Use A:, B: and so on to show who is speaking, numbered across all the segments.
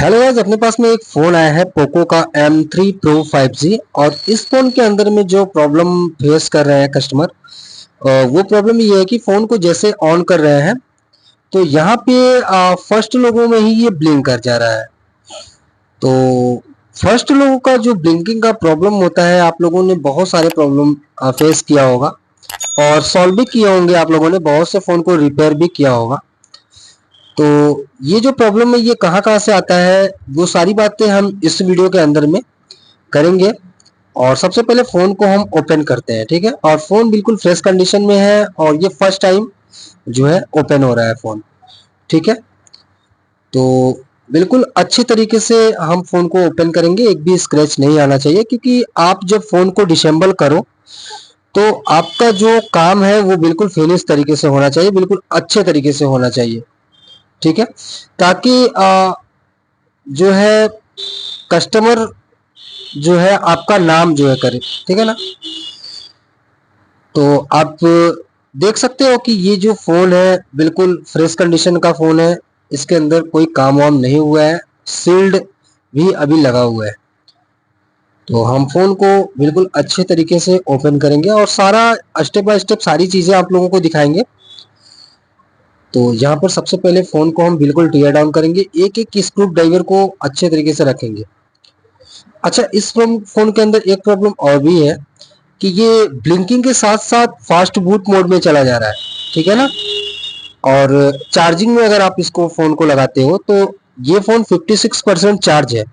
A: Hello guys, अपने पास में एक फ़ोन आया है पोको का M3 Pro 5G। और इस फ़ोन के अंदर में जो प्रॉब्लम फेस कर रहे हैं कस्टमर, वो प्रॉब्लम ये है कि फ़ोन को जैसे ऑन कर रहे हैं तो यहाँ पे फर्स्ट लोगों में ही ये ब्लिंक कर जा रहा है। तो फर्स्ट लोगों का जो ब्लिंकिंग का प्रॉब्लम होता है, आप लोगों ने बहुत सारे प्रॉब्लम फेस किया होगा और सॉल्व भी किए होंगे। आप लोगों ने बहुत से फ़ोन को रिपेयर भी किया होगा। तो ये जो प्रॉब्लम है ये कहाँ-कहाँ से आता है, वो सारी बातें हम इस वीडियो के अंदर में करेंगे। और सबसे पहले फ़ोन को हम ओपन करते हैं, ठीक है? और फ़ोन बिल्कुल फ्रेश कंडीशन में है और ये फर्स्ट टाइम जो है ओपन हो रहा है फ़ोन, ठीक है? तो बिल्कुल अच्छे तरीके से हम फ़ोन को ओपन करेंगे, एक भी स्क्रैच नहीं आना चाहिए, क्योंकि आप जब फ़ोन को डिसेंबल करो तो आपका जो काम है वो बिल्कुल फिनिश तरीके से होना चाहिए, बिल्कुल अच्छे तरीके से होना चाहिए, ठीक है? ताकि जो है कस्टमर जो है आपका नाम जो है करे, ठीक है ना? तो आप देख सकते हो कि ये जो फ़ोन है बिल्कुल फ्रेश कंडीशन का फ़ोन है, इसके अंदर कोई काम वाम नहीं हुआ है, सील्ड भी अभी लगा हुआ है। तो हम फ़ोन को बिल्कुल अच्छे तरीके से ओपन करेंगे और सारा स्टेप बाय स्टेप सारी चीज़ें आप लोगों को दिखाएंगे। तो यहाँ पर सबसे पहले फ़ोन को हम बिल्कुल टीयर डाउन करेंगे, एक-एक स्क्रू ड्राइवर को अच्छे तरीके से रखेंगे। अच्छा, इस फ़ोन के अंदर एक प्रॉब्लम और भी है कि ये ब्लिंकिंग के साथ-साथ फास्ट बूट मोड में चला जा रहा है, ठीक है ना? और चार्जिंग में अगर आप इसको फ़ोन को लगाते हो तो ये फ़ोन 56% चार्ज है।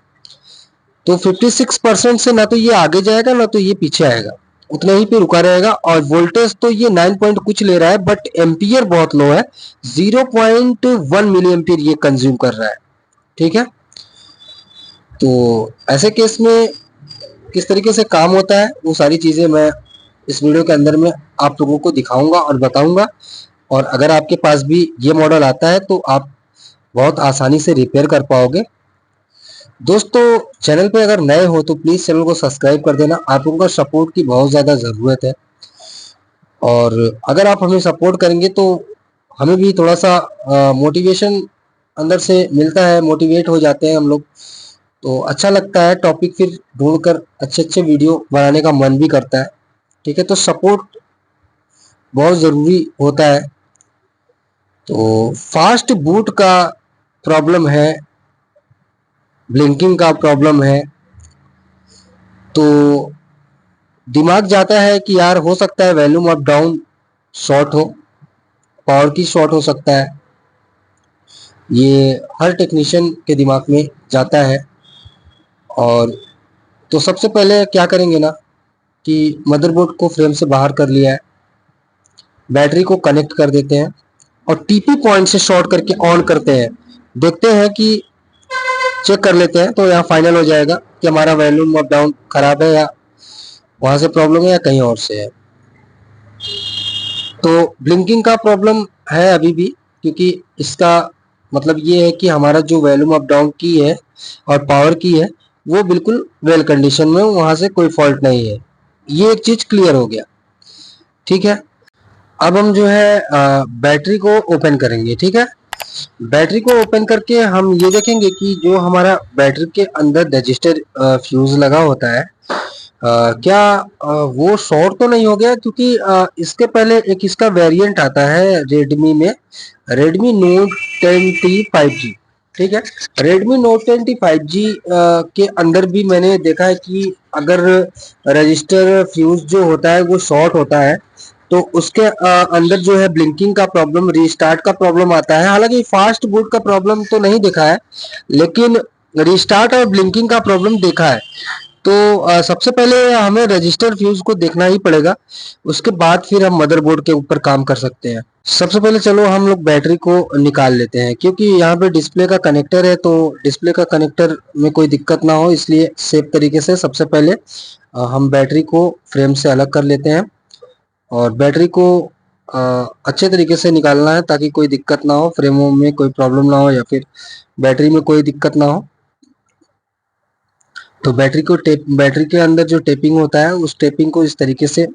A: तो 56% से ना तो ये आगे जाएगा ना तो ये पीछे आएगा, उतने ही पे रुका रहेगा। और वोल्टेज तो ये 9 पॉइंट कुछ ले रहा है, बट एम्पियर बहुत लो है, 0.1 मिली एम्पियर ये कंज्यूम कर रहा है, ठीक है? तो ऐसे केस में किस तरीके से काम होता है वो सारी चीज़ें मैं इस वीडियो के अंदर में आप लोगों को दिखाऊंगा और बताऊंगा। और अगर आपके पास भी ये मॉडल आता है तो आप बहुत आसानी से रिपेयर कर पाओगे। दोस्तों, चैनल पे अगर नए हो तो प्लीज़ चैनल को सब्सक्राइब कर देना, आप लोगों का सपोर्ट की बहुत ज़्यादा ज़रूरत है। और अगर आप हमें सपोर्ट करेंगे तो हमें भी थोड़ा सा मोटिवेशन अंदर से मिलता है, मोटिवेट हो जाते हैं हम लोग। तो अच्छा लगता है, टॉपिक फिर ढूंढकर अच्छे-अच्छे वीडियो बनाने का मन भी करता है, ठीक है? तो सपोर्ट बहुत ज़रूरी होता है। तो फास्ट बूट का प्रॉब्लम है, ब्लिंकिंग का प्रॉब्लम है, तो दिमाग जाता है कि यार हो सकता है वॉल्यूम अप डाउन शॉर्ट हो, पावर की शॉर्ट हो सकता है। ये हर टेक्नीशियन के दिमाग में जाता है। और तो सबसे पहले क्या करेंगे ना कि मदरबोर्ड को फ्रेम से बाहर कर लिया है, बैटरी को कनेक्ट कर देते हैं और टीपी पॉइंट से शॉर्ट करके ऑन करते हैं। देखते हैं कि चेक कर लेते हैं तो यहाँ फाइनल हो जाएगा कि हमारा वॉल्यूम अप डाउन खराब है, या वहां से प्रॉब्लम है, या कहीं और से है। तो ब्लिंकिंग का प्रॉब्लम है अभी भी, क्योंकि इसका मतलब ये है कि हमारा जो वॉल्यूम अप डाउन की है और पावर की है वो बिल्कुल वेल कंडीशन में, वहां से कोई फॉल्ट नहीं है। ये एक चीज क्लियर हो गया, ठीक है? अब हम जो है बैटरी को ओपन करेंगे, ठीक है? बैटरी को ओपन करके हम ये देखेंगे कि जो हमारा बैटरी के अंदर रजिस्टर फ्यूज लगा होता है, क्या वो शॉर्ट तो नहीं हो गया? क्योंकि इसके पहले एक इसका वेरिएंट आता है रेडमी में, रेडमी नोट 10T 5G, ठीक है? रेडमी नोट 10T 5G के अंदर भी मैंने देखा है कि अगर रजिस्टर फ्यूज जो होता है वो शॉर्ट होता है तो उसके अंदर जो है ब्लिंकिंग का प्रॉब्लम, रीस्टार्ट का प्रॉब्लम आता है। हालांकि फास्ट बूट का प्रॉब्लम तो नहीं देखा है, लेकिन रीस्टार्ट और ब्लिंकिंग का प्रॉब्लम देखा है। तो सबसे पहले हमें रजिस्टर फ्यूज को देखना ही पड़ेगा, उसके बाद फिर हम मदरबोर्ड के ऊपर काम कर सकते हैं। सबसे पहले चलो हम लोग बैटरी को निकाल लेते हैं, क्योंकि यहाँ पे डिस्प्ले का कनेक्टर है, तो डिस्प्ले का कनेक्टर में कोई दिक्कत ना हो इसलिए सेफ तरीके से सबसे पहले हम बैटरी को फ्रेम से अलग कर लेते हैं। और बैटरी को अच्छे तरीके से निकालना है ताकि कोई दिक्कत ना हो, फ्रेमों में कोई प्रॉब्लम ना हो या फिर बैटरी में कोई दिक्कत ना हो। तो बैटरी के अंदर जो टेपिंग होता है उस टेपिंग को इस तरीके से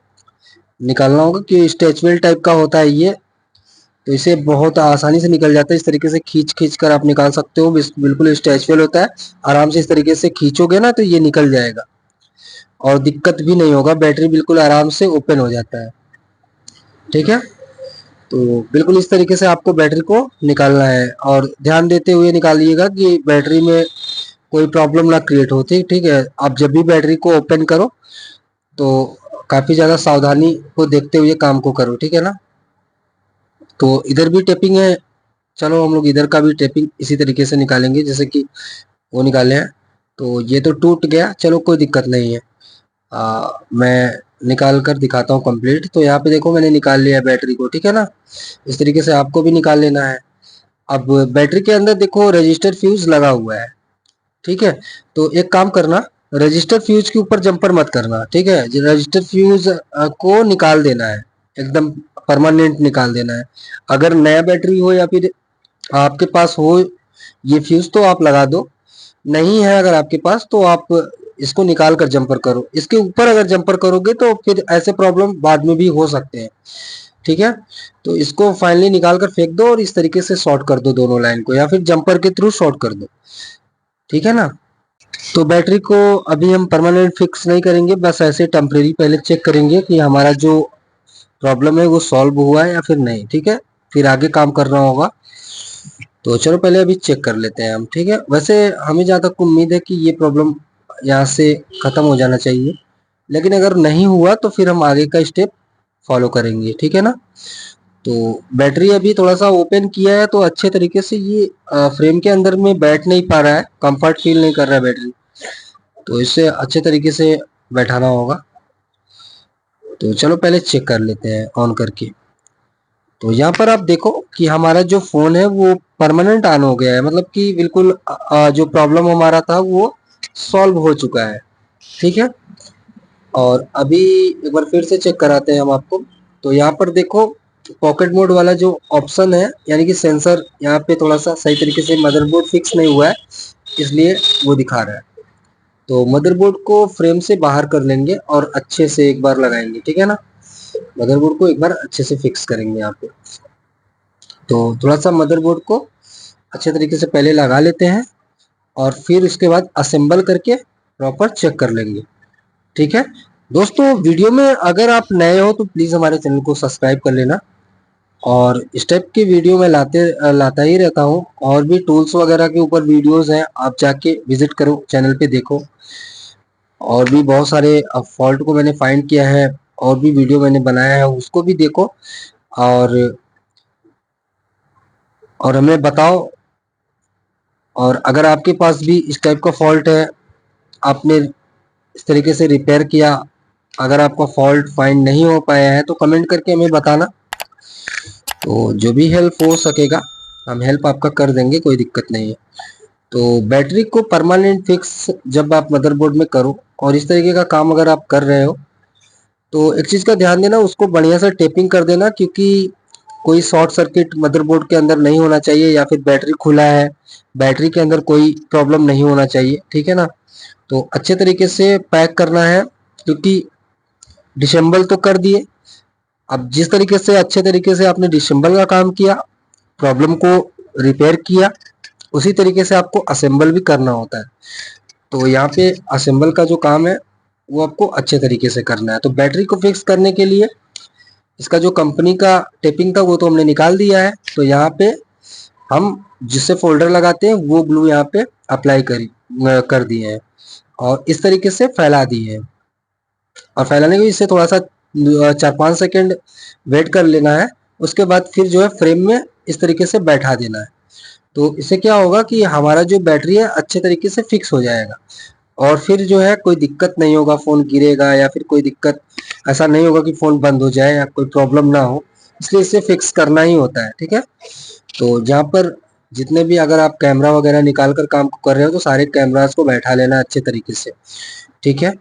A: निकालना होगा कि स्ट्रेचवेल टाइप का होता है ये। तो इसे बहुत आसानी से निकल जाता है। इस तरीके से खींच खींच कर आप निकाल सकते हो, बिल्कुल स्ट्रेचेबल होता है। आराम से इस तरीके से खींचोगे ना तो ये निकल जाएगा और दिक्कत भी नहीं होगा, बैटरी बिल्कुल आराम से ओपन हो जाता है। ठीक है, तो बिल्कुल इस तरीके से आपको बैटरी को निकालना है और ध्यान देते हुए निकालिएगा कि बैटरी में कोई प्रॉब्लम ना क्रिएट हो। ठीक है, आप जब भी बैटरी को ओपन करो तो काफी ज्यादा सावधानी को देखते हुए काम को करो। ठीक है ना, तो इधर भी टेपिंग है, चलो हम लोग इधर का भी टेपिंग इसी तरीके से निकालेंगे जैसे कि वो निकाले हैं। तो ये तो टूट गया, चलो कोई दिक्कत नहीं है। मैं निकाल कर दिखाता हूँ कंप्लीट। तो यहाँ पे देखो मैंने निकाल लिया है बैटरी को। ठीक है ना, इस तरीके से आपको भी निकाल लेना है। अब बैटरी के अंदर देखो रजिस्टर फ्यूज लगा हुआ है। ठीक है, तो एक काम करना, रजिस्टर फ्यूज के ऊपर जंपर मत करना। ठीक है, रजिस्टर फ्यूज को निकाल देना है, एकदम परमानेंट निकाल देना है। अगर नया बैटरी हो या फिर आपके पास हो ये फ्यूज तो आप लगा दो, नहीं है अगर आपके पास तो आप इसको निकाल कर जंपर करो। इसके ऊपर अगर जंपर करोगे तो फिर ऐसे प्रॉब्लम बाद में भी हो सकते हैं। ठीक है, तो इसको फाइनली निकाल कर फेंक दो और इस तरीके से शॉर्ट कर दो दोनों लाइन को, या फिर जंपर के थ्रू शॉर्ट कर दो। ठीक है ना, तो बैटरी को अभी हम परमानेंट फिक्स नहीं करेंगे, बस ऐसे टेम्परेरी पहले चेक करेंगे कि हमारा जो प्रॉब्लम है वो सॉल्व हुआ है या फिर नहीं। ठीक है, फिर आगे काम करना होगा। तो चलो पहले अभी चेक कर लेते हैं हम। ठीक है, वैसे हमें जहाँ तक उम्मीद है कि ये प्रॉब्लम यहाँ से खत्म हो जाना चाहिए, लेकिन अगर नहीं हुआ तो फिर हम आगे का स्टेप फॉलो करेंगे। ठीक है ना, तो बैटरी अभी थोड़ा सा ओपन किया है तो अच्छे तरीके से ये फ्रेम के अंदर में बैठ नहीं पा रहा है, कंफर्ट फील नहीं कर रहा है बैटरी, तो इसे अच्छे तरीके से बैठाना होगा। तो चलो पहले चेक कर लेते हैं ऑन करके। तो यहाँ पर आप देखो कि हमारा जो फोन है वो परमानेंट ऑन हो गया है, मतलब कि बिल्कुल जो प्रॉब्लम हमारा था वो सॉल्व हो चुका है। ठीक है, और अभी एक बार फिर से चेक कराते हैं हम आपको। तो यहाँ पर देखो पॉकेट मोड वाला जो ऑप्शन है, यानी कि सेंसर यहाँ पे थोड़ा सा सही तरीके से मदरबोर्ड फिक्स नहीं हुआ है, इसलिए वो दिखा रहा है। तो मदरबोर्ड को फ्रेम से बाहर कर लेंगे और अच्छे से एक बार लगाएंगे। ठीक है ना, मदरबोर्ड को एक बार अच्छे से फिक्स करेंगे यहाँ पे। तो थोड़ा सा मदरबोर्ड को अच्छे तरीके से पहले लगा लेते हैं और फिर उसके बाद असेंबल करके प्रॉपर चेक कर लेंगे। ठीक है दोस्तों, वीडियो में अगर आप नए हो तो प्लीज़ हमारे चैनल को सब्सक्राइब कर लेना, और इस टाइप की वीडियो मैं लाता ही रहता हूँ। और भी टूल्स वगैरह के ऊपर वीडियोस हैं, आप जाके विजिट करो, चैनल पे देखो। और भी बहुत सारे फॉल्ट को मैंने फाइंड किया है, और भी वीडियो मैंने बनाया है, उसको भी देखो और हमें बताओ। और अगर आपके पास भी इस टाइप का फॉल्ट है, आपने इस तरीके से रिपेयर किया, अगर आपका फॉल्ट फाइंड नहीं हो पाया है तो कमेंट करके हमें बताना। तो जो भी हेल्प हो सकेगा हम हेल्प आपका कर देंगे, कोई दिक्कत नहीं है। तो बैटरी को परमानेंट फिक्स जब आप मदरबोर्ड में करो और इस तरीके का काम अगर आप कर रहे हो तो एक चीज़ का ध्यान देना, उसको बढ़िया से टेपिंग कर देना, क्योंकि कोई शॉर्ट सर्किट मदरबोर्ड के अंदर नहीं होना चाहिए, या फिर बैटरी खुला है, बैटरी के अंदर कोई प्रॉब्लम नहीं होना चाहिए। ठीक है ना, तो अच्छे तरीके से पैक करना है, क्योंकि डिसेंबल तो कर दिए। अब जिस तरीके से अच्छे तरीके से आपने डिसेंबल का काम किया, प्रॉब्लम को रिपेयर किया, उसी तरीके से आपको असेंबल भी करना होता है। तो यहाँ पे असेंबल का जो काम है वो आपको अच्छे तरीके से करना है। तो बैटरी को फिक्स करने के लिए इसका जो कंपनी का टेपिंग था वो तो हमने निकाल दिया है। तो यहाँ पे हम जिससे फोल्डर लगाते हैं वो ग्लू यहाँ पे अप्लाई कर दिए हैं और इस तरीके से फैला दिए हैं। और फैलाने के इससे थोड़ा सा 4-5 सेकेंड वेट कर लेना है, उसके बाद फिर जो है फ्रेम में इस तरीके से बैठा देना है। तो इससे क्या होगा कि हमारा जो बैटरी है अच्छे तरीके से फिक्स हो जाएगा, और फिर जो है कोई दिक्कत नहीं होगा, फ़ोन गिरेगा या फिर कोई दिक्कत ऐसा नहीं होगा कि फ़ोन बंद हो जाए या कोई प्रॉब्लम ना हो, इसलिए इसे फिक्स करना ही होता है। ठीक है, तो जहाँ पर जितने भी अगर आप कैमरा वगैरह निकाल कर काम कर रहे हो तो सारे कैमराज को बैठा लेना अच्छे तरीके से। ठीक है,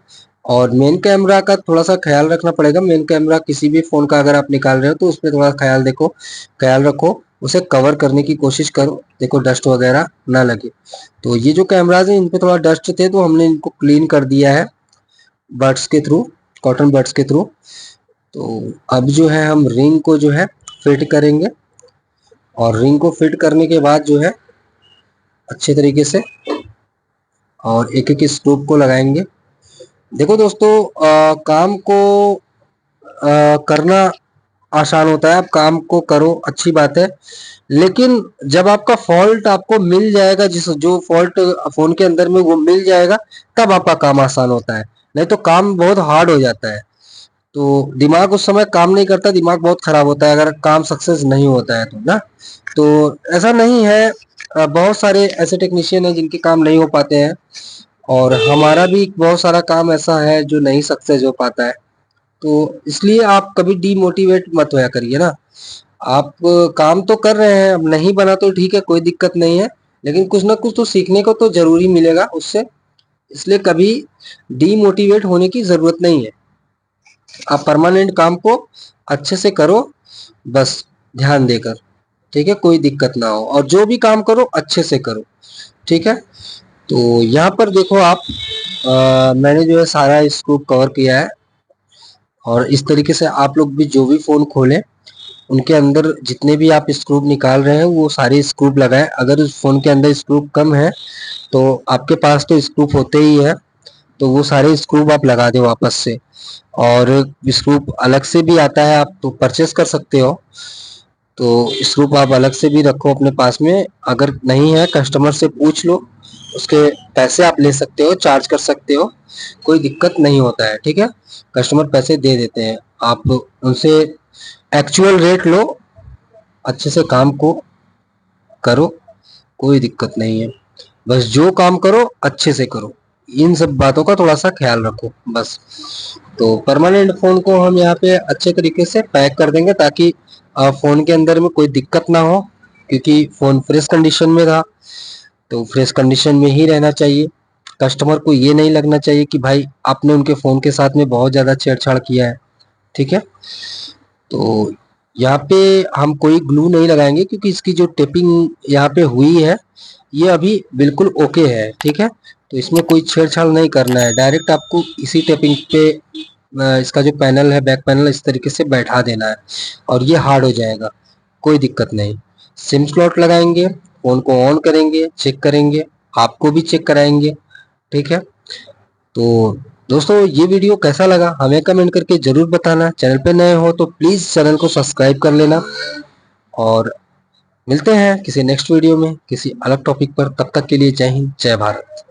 A: और मेन कैमरा का थोड़ा सा ख्याल रखना पड़ेगा। मेन कैमरा किसी भी फ़ोन का अगर आप निकाल रहे हो तो उसमें थोड़ा ख्याल रखो, उसे कवर करने की कोशिश करो, देखो डस्ट वगैरह ना लगे। तो ये जो कैमराज हैं इन पे थोड़ा डस्ट थे तो हमने इनको क्लीन कर दिया है बड्स के थ्रू, कॉटन बड्स के थ्रू। तो अब जो है हम रिंग को जो है फिट करेंगे, और रिंग को फिट करने के बाद जो है अच्छे तरीके से और एक एक स्क्रू को लगाएंगे। देखो दोस्तों, काम को करना आसान होता है, आप काम को करो, अच्छी बात है, लेकिन जब आपका फॉल्ट आपको मिल जाएगा, जिस जो फॉल्ट फोन के अंदर में वो मिल जाएगा, तब आपका काम आसान होता है, नहीं तो काम बहुत हार्ड हो जाता है। तो दिमाग उस समय काम नहीं करता, दिमाग बहुत खराब होता है अगर काम सक्सेस नहीं होता है तो ना। तो ऐसा नहीं है, बहुत सारे ऐसे टेक्नीशियन हैं जिनके काम नहीं हो पाते हैं, और हमारा भी बहुत सारा काम ऐसा है जो नहीं सक्सेस हो पाता है। तो इसलिए आप कभी डीमोटिवेट मत होया करिए ना। आप काम तो कर रहे हैं, अब नहीं बना तो ठीक है, कोई दिक्कत नहीं है, लेकिन कुछ ना कुछ तो सीखने को तो जरूरी मिलेगा उससे। इसलिए कभी डीमोटिवेट होने की जरूरत नहीं है। आप परमानेंट काम को अच्छे से करो, बस ध्यान देकर, ठीक है, कोई दिक्कत ना हो, और जो भी काम करो अच्छे से करो, ठीक है। तो यहाँ पर देखो आप, मैंने जो है सारा स्क्रूप कवर किया है, और इस तरीके से आप लोग भी जो भी फोन खोलें उनके अंदर जितने भी आप स्क्रूप निकाल रहे हैं वो सारे स्क्रूप लगाएं। अगर उस फोन के अंदर स्क्रूप कम है तो आपके पास तो स्क्रूप होते ही है, तो वो सारे स्क्रूप आप लगा दो वापस से। और स्क्रूप अलग से भी आता है, आप तो परचेस कर सकते हो, तो स्क्रूप आप अलग से भी रखो अपने पास में। अगर नहीं है, कस्टमर से पूछ लो, उसके पैसे आप ले सकते हो, चार्ज कर सकते हो, कोई दिक्कत नहीं होता है, ठीक है। कस्टमर पैसे दे देते हैं, आप उनसे एक्चुअल रेट लो, अच्छे से काम को करो, कोई दिक्कत नहीं है। बस जो काम करो अच्छे से करो, इन सब बातों का थोड़ा सा ख्याल रखो बस। तो परमानेंट फोन को हम यहाँ पे अच्छे तरीके से पैक कर देंगे ताकि फोन के अंदर में कोई दिक्कत ना हो, क्योंकि फोन फ्रेश कंडीशन में था, तो फ्रेश कंडीशन में ही रहना चाहिए। कस्टमर को ये नहीं लगना चाहिए कि भाई आपने उनके फोन के साथ में बहुत ज्यादा छेड़छाड़ किया है, ठीक है। तो यहाँ पे हम कोई ग्लू नहीं लगाएंगे, क्योंकि इसकी जो टेपिंग यहाँ पे हुई है ये अभी बिल्कुल ओके है, ठीक है। तो इसमें कोई छेड़छाड़ नहीं करना है, डायरेक्ट आपको इसी टेपिंग पे इसका जो पैनल है, बैक पैनल, इस तरीके से बैठा देना है, और ये हार्ड हो जाएगा, कोई दिक्कत नहीं। सिम स्लॉट लगाएंगे, फोन को ऑन करेंगे, चेक करेंगे, आपको भी चेक कराएंगे, ठीक है। तो दोस्तों, ये वीडियो कैसा लगा हमें कमेंट करके जरूर बताना। चैनल पे नए हो तो प्लीज चैनल को सब्सक्राइब कर लेना, और मिलते हैं किसी नेक्स्ट वीडियो में किसी अलग टॉपिक पर। तब तक के लिए जय हिंद, जय भारत।